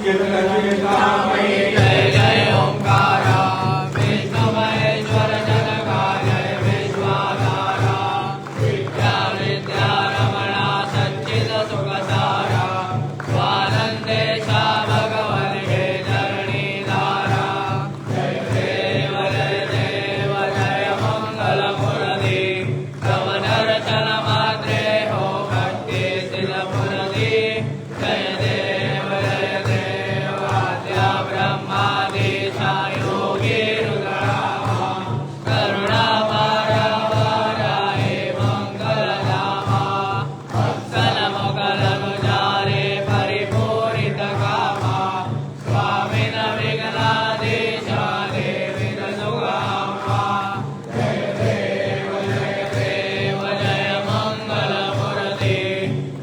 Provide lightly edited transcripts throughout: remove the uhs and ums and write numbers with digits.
जय जय ओंकारा विष्णु महेश्वर जनकाय विश्वाधारा विद्या विद्या रमणा सच्चिद सुखसारा स्वानंदेशा भगवन हे धरणीधारा जय देव जय मंगल मुरली तव दर्शन मात्रे हो भक्ति सिल मुरली जय देव आद्या ब्रह्मादेशा योगी रुद्रामा करुणा पारावाराय मंगलधामा अक्कल मोगल गुजारे परिपूरित कामा स्वामिन विघ्नाधीशा देवी सुगामा जय देव जय मंगल मूर्ति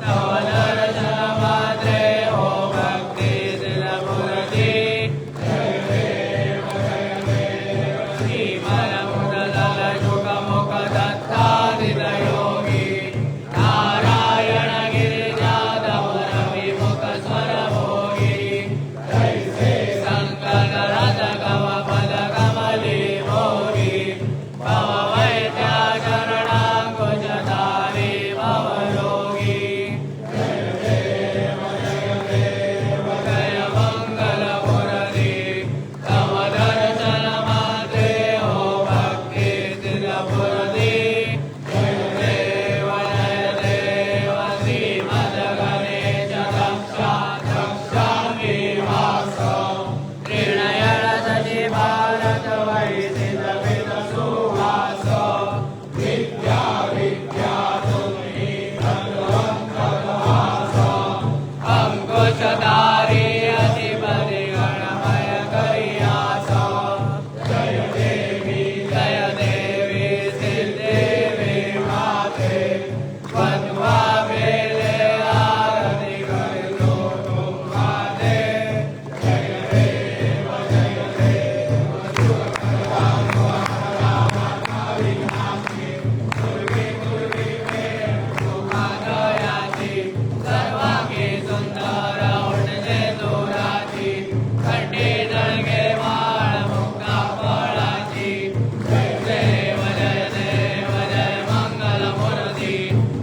तव दर्शन मात्रे हो भक्ति सिल मूर्ति जय देव श्रीमन मुदल शुक मुख दत्तादित योगी नारायण गिरिजादव रवि मुख स्वर भोगी जैसे संकन रथ कव पद कमली भोगी भव वैद्या शरणाकुश धारी भव रोगी जय मंगल मुरली तव दर्शन मात्रे हो भक्ति सिल मुरली जय देव श्रीमद गणेश दक्षामी वास त्रिनयन सचि भारत वैदित विद सुहास विद्या विद्या तुम्ही धन्वंत भास अंकुशधारी अधिपति गणमय करियास जय देवी श्रीदेवी माते वधवा बेले आरती कर लो तुम माते जय देव दयाची सर्वांगी सुंदर उठले दोराची खंडी दळगे माळ मुक्ता फळाची जय देव जय मंगल मूर्ती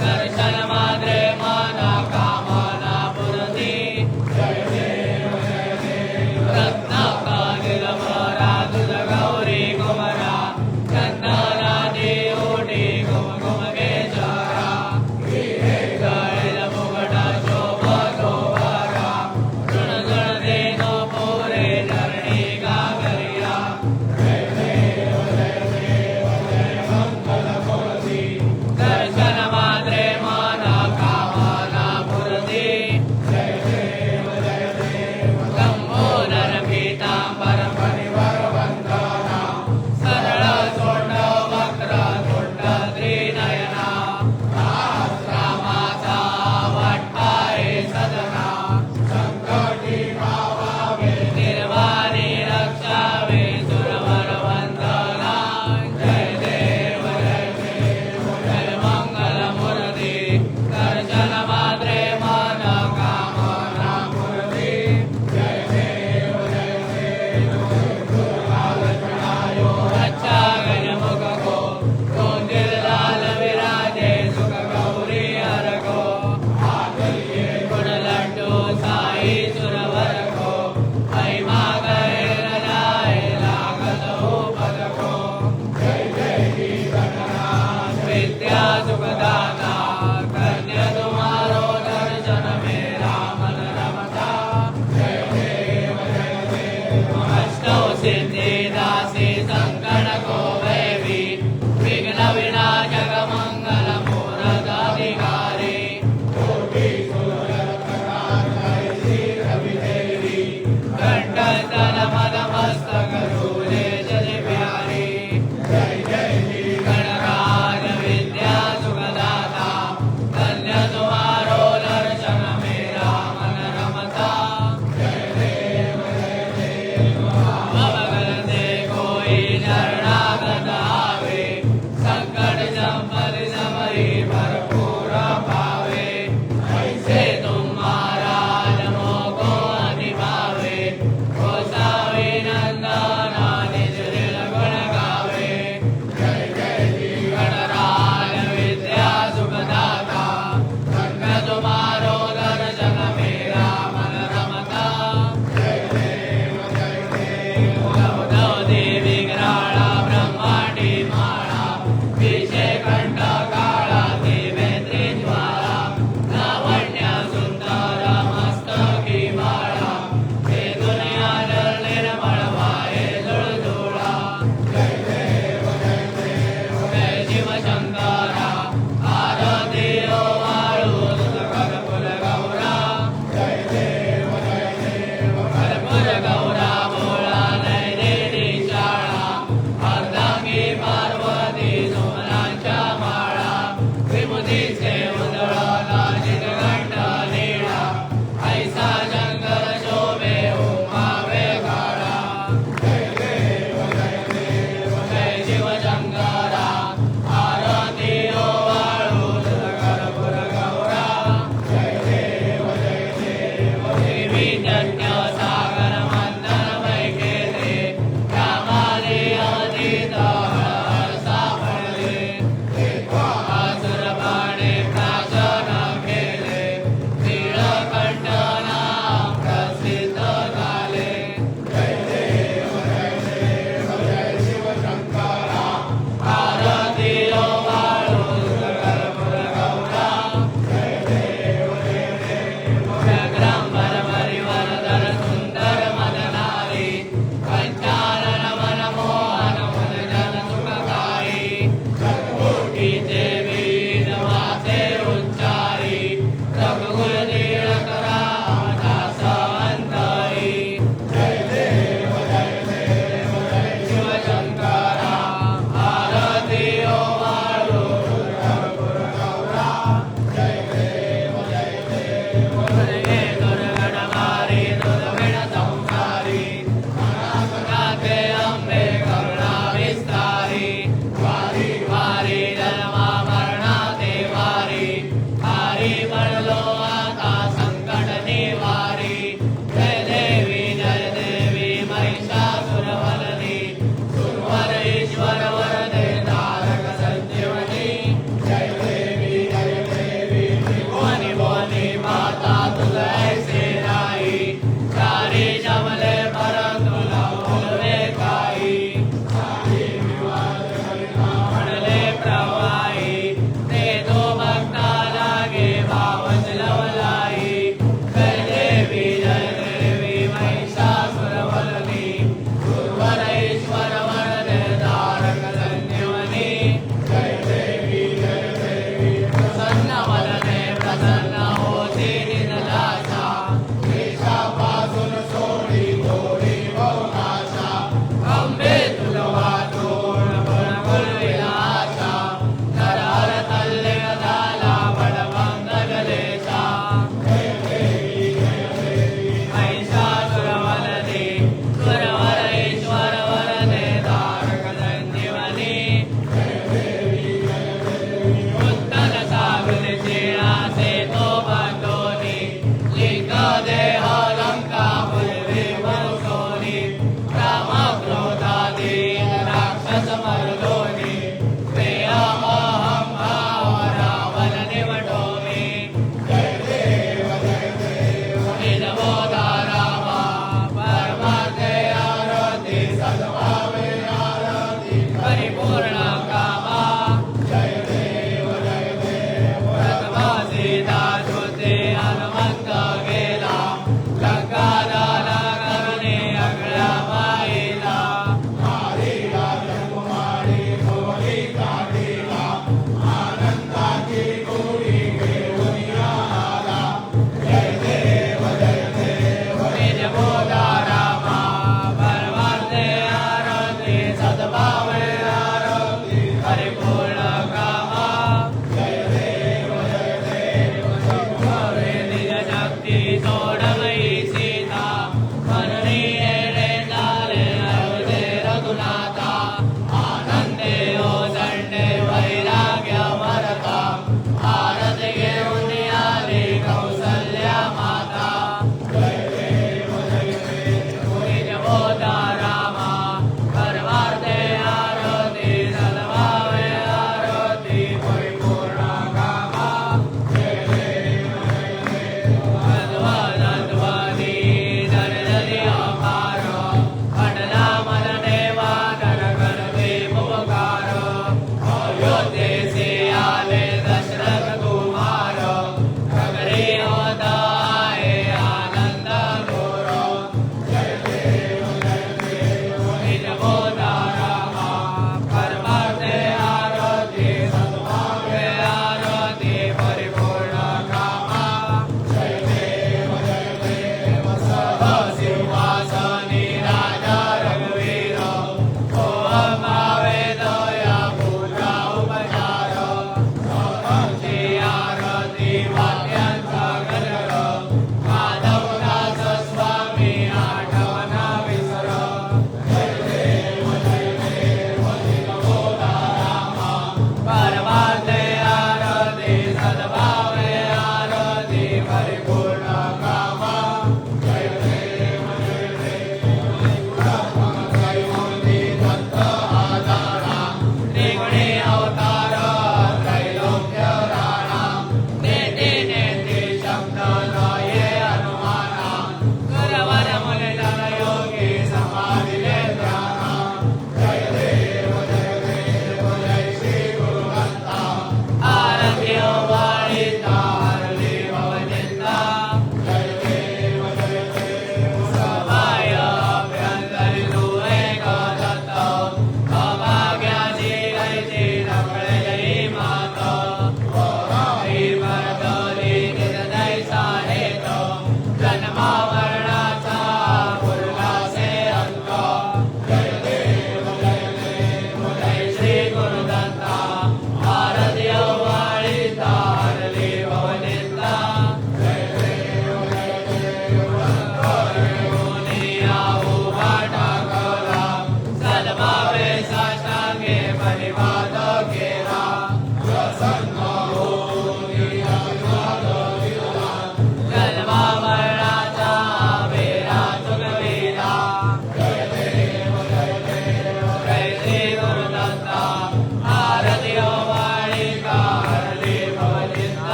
दर्शन मात्रे माना कामना पूर्ती जय देव रत्नाकालिल भरा दुध गौरी कुमरा चंदनादी ओटी कुमकुम केशरा गळिल मुगट शोभा गुण गुण देनो पुरे धरणी गागरिया जय देव मंगल मूर्ती दर्शन मात्रे माना कामना पूर्ती जय देव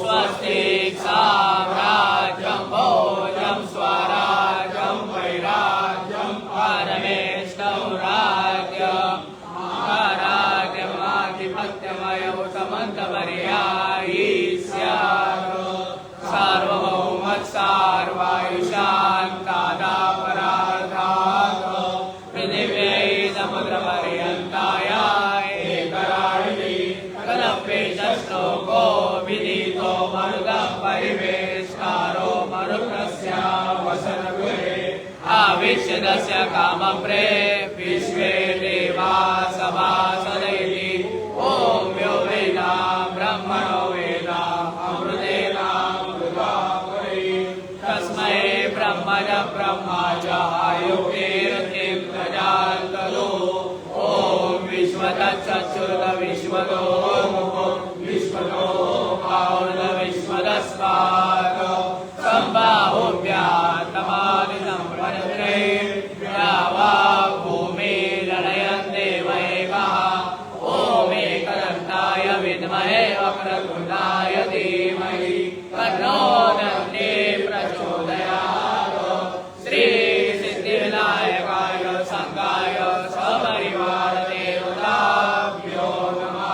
स्वस्ति साम्राज्यं भोजं स्वराज्यं विश्वदस्य कामप्रे विश्वे देवा सभासदैति ॐ यो वेद ब्रह्मणो वेद अमृतेनामृतापरि तस्मै ब्रह्मज ब्रह्माच आयुक्तेरतिं प्रजान्तलो ॐ विश्वतच्चक्षुर्द विश्वतो मुखो विश्वतो पावद विश्वदस्मात् सम्बाहुभ्यात्तमादिनं वरद्रे यावा भूमिरलयन् देवैकः ॐ एकदन्ताय विद्महे वक्रतुण्डाय धीमहि तन्नो दन्ती प्रचोदयात् श्रीसिद्धिविनायकाय संगाय सपरिवार देवताभ्यो नमः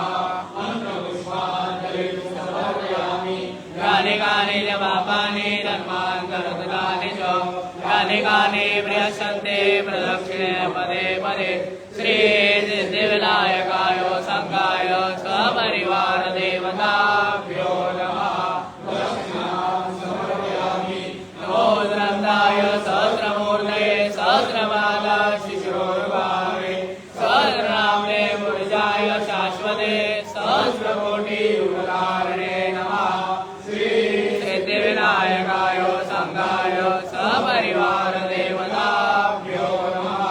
अन्नपुष्पाञ्जलिं समर्पयामि यानि कानि च पापानि धर्मान्तरकृतानि च यानि कानि प्रियस्यन्ते प्रदक्षिणे पदे पदे श्रीसिद्धिविनायकाय संगाय सपरिवार देवताभ्यो नमः नमो द्रन्दाय सहस्रमूर्तये सहस्रपादा शिशुरोर्भावे सहस्रनाम्ने पुरुषाय शाश्वते सहस्रकोटियुगधारिणे नमः श्रीसिद्धिविनायकाय संगाय सपरिवार देवताभ्यो नमः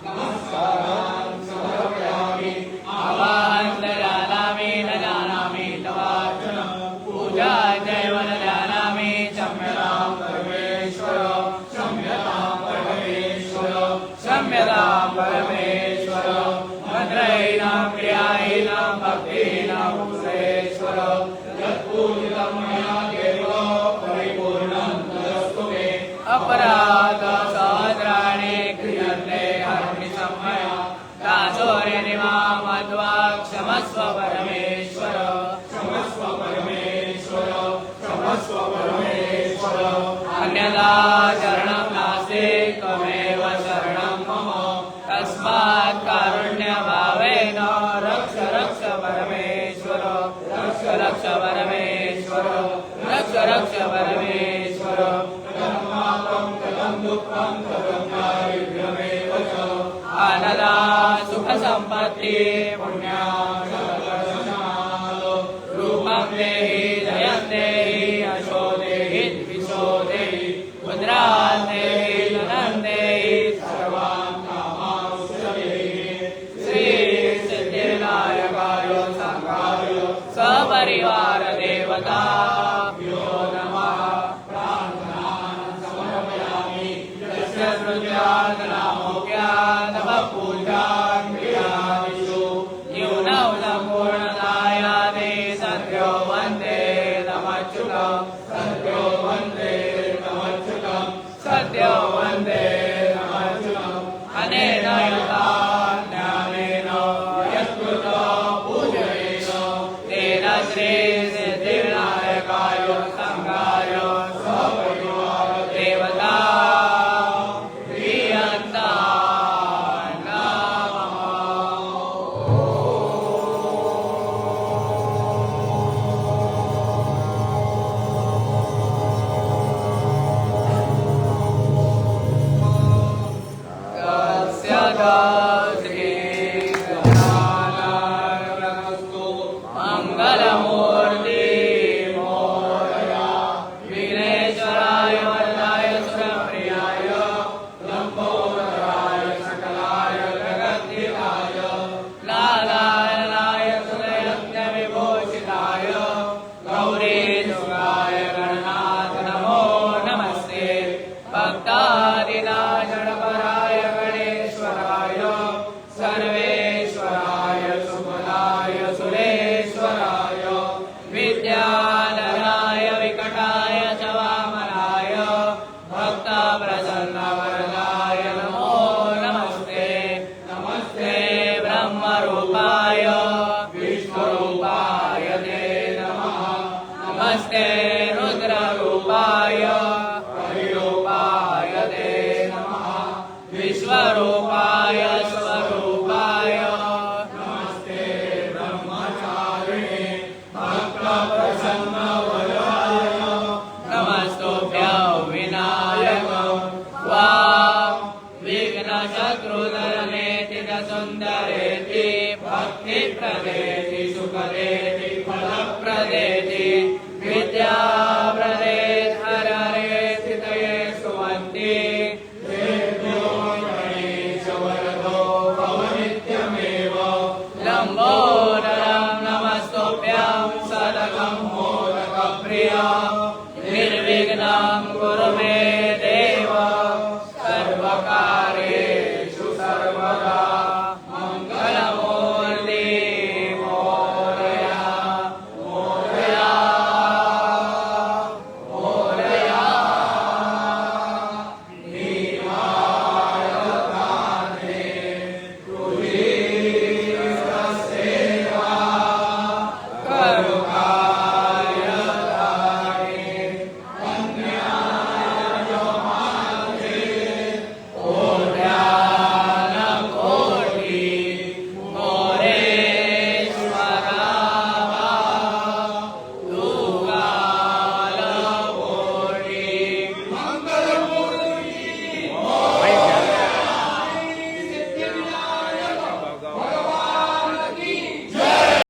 नमस्कारान् समर्पयामि आवाहनं न जानामि तवार्चनं पूजा चैव न जानामि क्षम्यतां परमेश्वर क्षम्यतां परमेश्वर मन्त्रहीनां क्रियाहीनां भक्तिहीनां सुरेश्वर यत्पूजितं मया देव परिपूर्णं तदस्तु मे अपराधसहस्राणि क्रियन्ते हर्निशं मया दासोऽर्यं मां मत्वा क्षमस्व परमेश्वर अन्यथा शरणं नास्ति त्वमेव शरणं मम तस्मात् कारुण्यभावेन रक्ष रक्ष परमेश्वर रक्ष परमेश्वर रक्ष परमेश्वर धर्मात्मं कथं दुःखं कथं दारिद्र्यमेव च आनदा सुखसम्पत्ति पुण्यात् रूपं देहि जयं देहि यशो देहि द्विषो देहि मुद्रां देहि धनं देहि सर्वान् कामान् देहि श्रीसिद्धिविनायकाय संगाय सपरिवार देवताभ्यो नमः प्रार्थनां समर्पयामि यस्य स्मृत्यादनामोऽप्यादवः पूजां क्रियादिषु न्यूनं न पूर्णतायादि सद्यो वन्दे नमच्युतं सद्यो वन्दे नमच्युतं सद्यो वन्दे नमच्युतं अनेन युता ज्ञानेन यत्कृतो पूजयेन तेन श्रीसिद्धिविनायकाय संगाय सपरिवार देवता प्रियन्तान् नमः। तस्य श्रीगजाननस्तु मङ्गलमूर्ति मोरया विघ्नेश्वराय वरदाय सुरप्रियाय लम्बोदराय सकलाय जगद्धिताय लालायनाय सुदयज्ञविभूषिताय गौरीसुराय गणनाथ नमो नमस्ते भक्तादिनाशनपराय गणेश्वराय सर्वेश्वराय सुपदाय सुरेश्वराय विद्याधराय विकटाय च वामनाय भक्तप्रसन्नवरदाय नमो नमस्ते नमस्ते ब्रह्मरूपाय विष्णुरूपाय ते नमः नमस्ते रुद्ररूपाय हरिरूपाय ते नमः विश्वरूपाय स्वरूपाय नमस्ते ब्रह्मचारिणे भक्तप्रसन्नवराय नमस्तुभ्यं विनायक वां शत्रुधरनेति च सुन्दरेति भक्तिप्रदेति सुखदेति